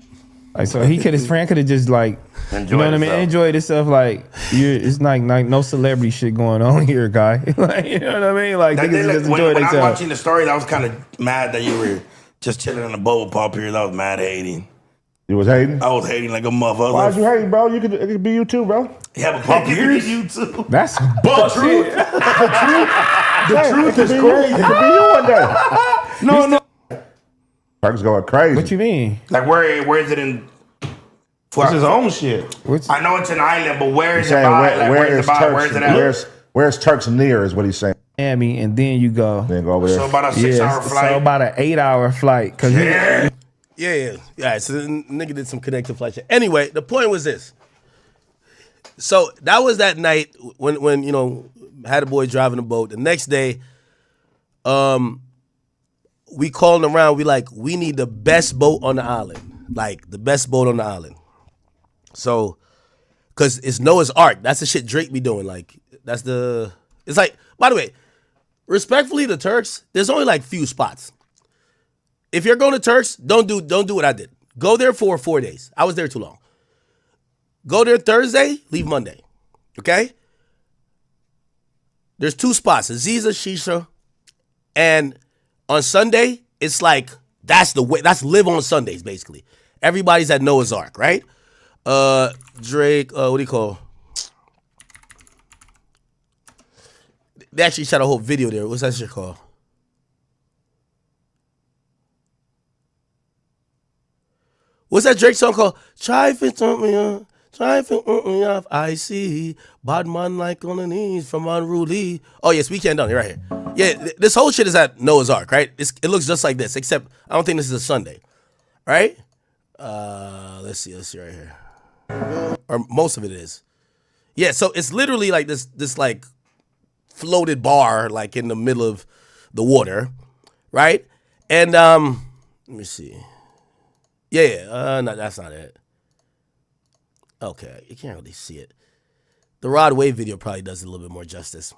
Like so, his friend could have just like, you know what I mean, himself. enjoyed himself. Like it's like no celebrity shit going on here, guy. Like you know what I mean? Like That niggas did, like, just when enjoy I'm themselves. watching the stories, I was kind of mad that you were just chilling in the boat pop here. I was mad hating. You was hating? I was hating like a motherfucker. Why'd you hating, bro? It could be you too, bro. You have a pop ears? You too. That's But true. The truth is crazy. It could be you one day. No. Turk's going crazy. what you mean? Like where is it in? It's his own shit. I know it's an island, but where He's is it saying by? Like, where where's is it by? Turks? Where's it at? Where's Turks near is what he's saying. Miami, and then you go. Then go over there. So about a 6-hour flight. So about an 8-hour flight. Cause Yeah. Yeah. All right, so the nigga did some connected flight shit. Anyway, the point was this. So that was that night when you know, had a boy driving the boat. The next day, we called around. We need the best boat on the island. Like, the best boat on the island. So, because it's Noah's Ark. That's the shit Drake be doing. Like, it's like, by the way, respectfully, the Turks, there's only like few spots. If you're going to Turks, don't do what I did. Go there for 4 days. I was there too long. Go there Thursday, leave Monday. Okay? There's 2 spots, Aziza, Shisha, and on Sunday, it's like, that's the way, that's live on Sundays, basically. Everybody's at Noah's Ark, right? Drake, what do you call? They actually shot a whole video there. What's that shit called? What's that Drake song called? Try if it turn me on. Try if it turn me off. I see. Bad man like on the knees from unruly. Oh, yes, Weekend Done. You're right here. Yeah, this whole shit is at Noah's Ark, right? It looks just like this, except I don't think this is a Sunday. Right? Let's see right here. Or most of it is. Yeah, so it's literally like this like floated bar like in the middle of the water, right? And let me see. Yeah, no, that's not it. Okay, you can't really see it. The Rod Wave video probably does it a little bit more justice.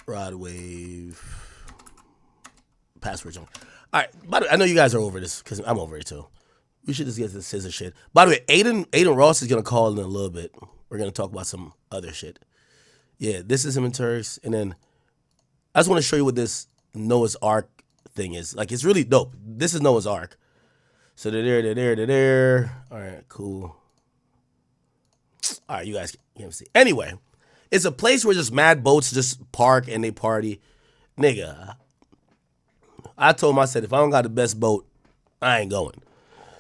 Rod Wave. Password. All right, by the way, I know you guys are over this because I'm over it too. We should just get to the scissor shit. By the way, Aiden Ross is going to call in a little bit. We're going to talk about some other shit. Yeah, this is him in Turks. And then I just want to show you what this Noah's Ark thing is. Like, it's really dope. This is Noah's Ark. So they're there. All right, cool. All right, you guys can't see. Anyway, It's a place where just mad boats just park and they party. Nigga, I told him, I said, if I don't got the best boat, I ain't going.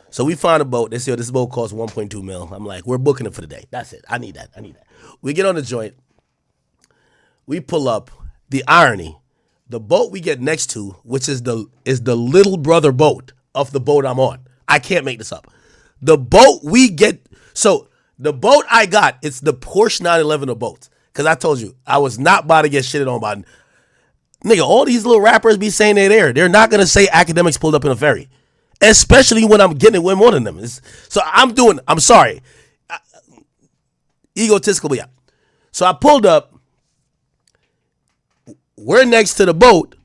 So we find a boat. They say, this boat costs 1.2 mil. I'm like, we're booking it for the day. That's it. I need that. We get on the joint. We pull up. The irony, the boat we get next to, which is the little brother boat of the boat I'm on. I can't make this up. The boat we get, so the boat I got, it's the Porsche 911 of boats. Because I told you, I was not about to get shitted on by, nigga, all these little rappers be saying they're there. They're not going to say academics pulled up in a ferry. Especially when I'm getting it way more than them. So I'm sorry. Egotistical, yeah. So I pulled up. We're next to the boat.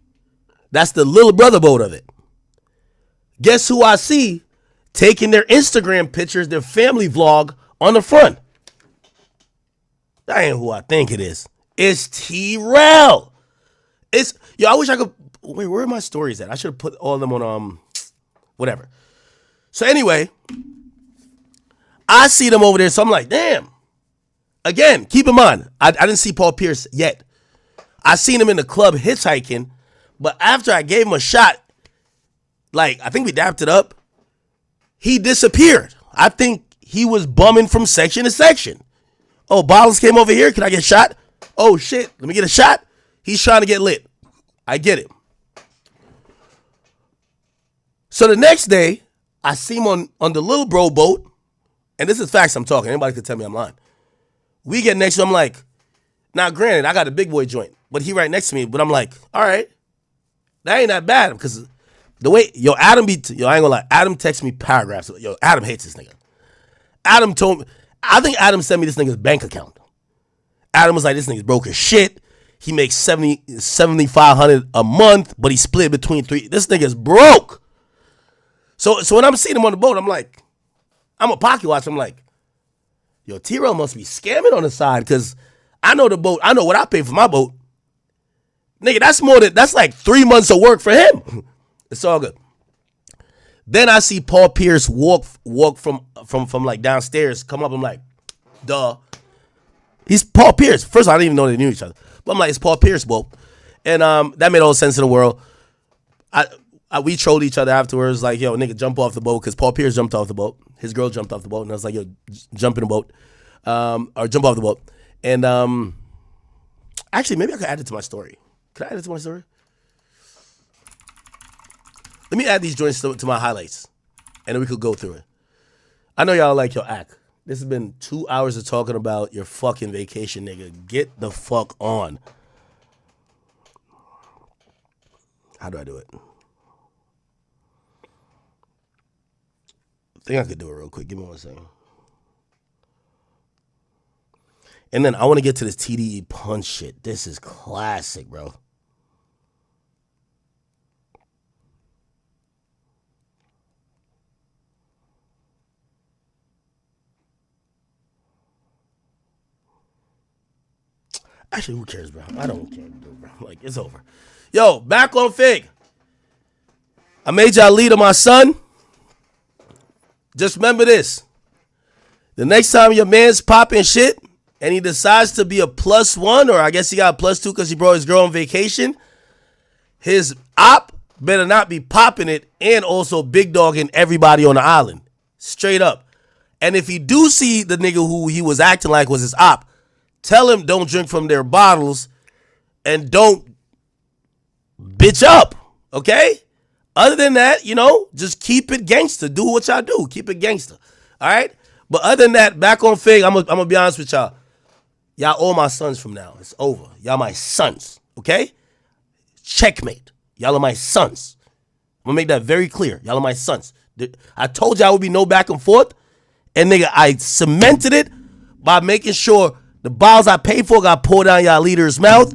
That's the little brother boat of it. Guess who I see taking their Instagram pictures, their family vlog on the front? That ain't who I think it is. It's Rell. I wish I could. Wait, where are my stories at? I should have put all of them on whatever. So anyway, I see them over there, so I'm like, damn. Again, keep in mind, I didn't see Paul Pierce yet. I seen him in the club hitchhiking, but after I gave him a shot, like, I think we dapped it up, he disappeared. I think he was bumming from section to section. Oh, bottles came over here. Can I get a shot? Oh, shit. Let me get a shot. He's trying to get lit. I get it. So the next day, I see him on the little bro boat, and this is facts I'm talking. Anybody could tell me I'm lying. We get next to him, I'm like, now granted, I got a big boy joint, but he right next to me, but I'm like, all right, that ain't that bad, because the way, Adam I ain't gonna lie, Adam texts me paragraphs. Adam hates this nigga. Adam told me, I think Adam sent me this nigga's bank account. Adam was like, this nigga's broke as shit. He makes $7,500 a month, but he split between three. This nigga's broke. So when I'm seeing him on the boat, I'm like, I'm a pocket watch. I'm like, yo, T-Rell must be scamming on the side, because I know the boat. I know what I pay for my boat. Nigga, that's like 3 months of work for him. It's all good. Then I see Paul Pierce walk from like downstairs, come up. I'm like, duh. He's Paul Pierce. First of all, I didn't even know they knew each other. But I'm like, it's Paul Pierce, boat. And that made all sense in the world. We trolled each other afterwards, like, yo, nigga, jump off the boat, because Paul Pierce jumped off the boat. His girl jumped off the boat, and I was like, yo, jump in the boat. Or jump off the boat. And actually, maybe I could add it to my story. Could I add it to my story? Let me add these joints to my highlights, and then we could go through it. I know y'all like your act. This has been 2 hours of talking about your fucking vacation, nigga. Get the fuck on. How do I do it? I think I could do it real quick. Give me 1 second. And then I want to get to this TDE punch shit. This is classic, bro. Actually, who cares, bro? I don't care, bro. Like, it's over. Yo, back on Fig. I made y'all leader, my son. Just remember this. The next time your man's popping shit and he decides to be a +1, or I guess he got a +2 because he brought his girl on vacation, his op better not be popping it and also big dogging everybody on the island. Straight up. And if he do see the nigga who he was acting like was his op, tell him don't drink from their bottles and don't bitch up, okay? Other than that, just keep it gangster. Do what y'all do. Keep it gangster, all right? But other than that, back on Fig, I'm going to be honest with y'all. Y'all all my sons from now. It's over. Y'all my sons, okay? Checkmate. Y'all are my sons. I'm going to make that very clear. Y'all are my sons. I told y'all would be no back and forth, and nigga, I cemented it by making sure the bottles I paid for got poured down y'all leader's mouth.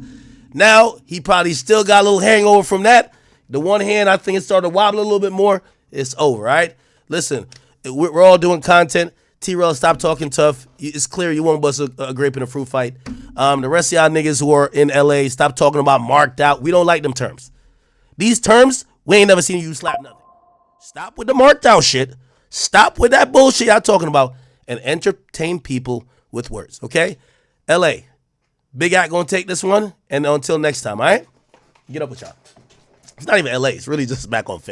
Now, he probably still got a little hangover from that. The one hand, I think it started wobbling a little bit more. It's over, right? Listen, we're all doing content. T-Rell, stop talking tough. It's clear you won't bust a grape in a fruit fight. The rest of y'all niggas who are in LA, stop talking about marked out. We don't like them terms. These terms, we ain't never seen you slap nothing. Stop with the marked out shit. Stop with that bullshit y'all talking about and entertain people with words, okay? LA, Big Act gonna take this one, and until next time, all right? Get up with y'all. It's not even LA. It's really just back on Faith.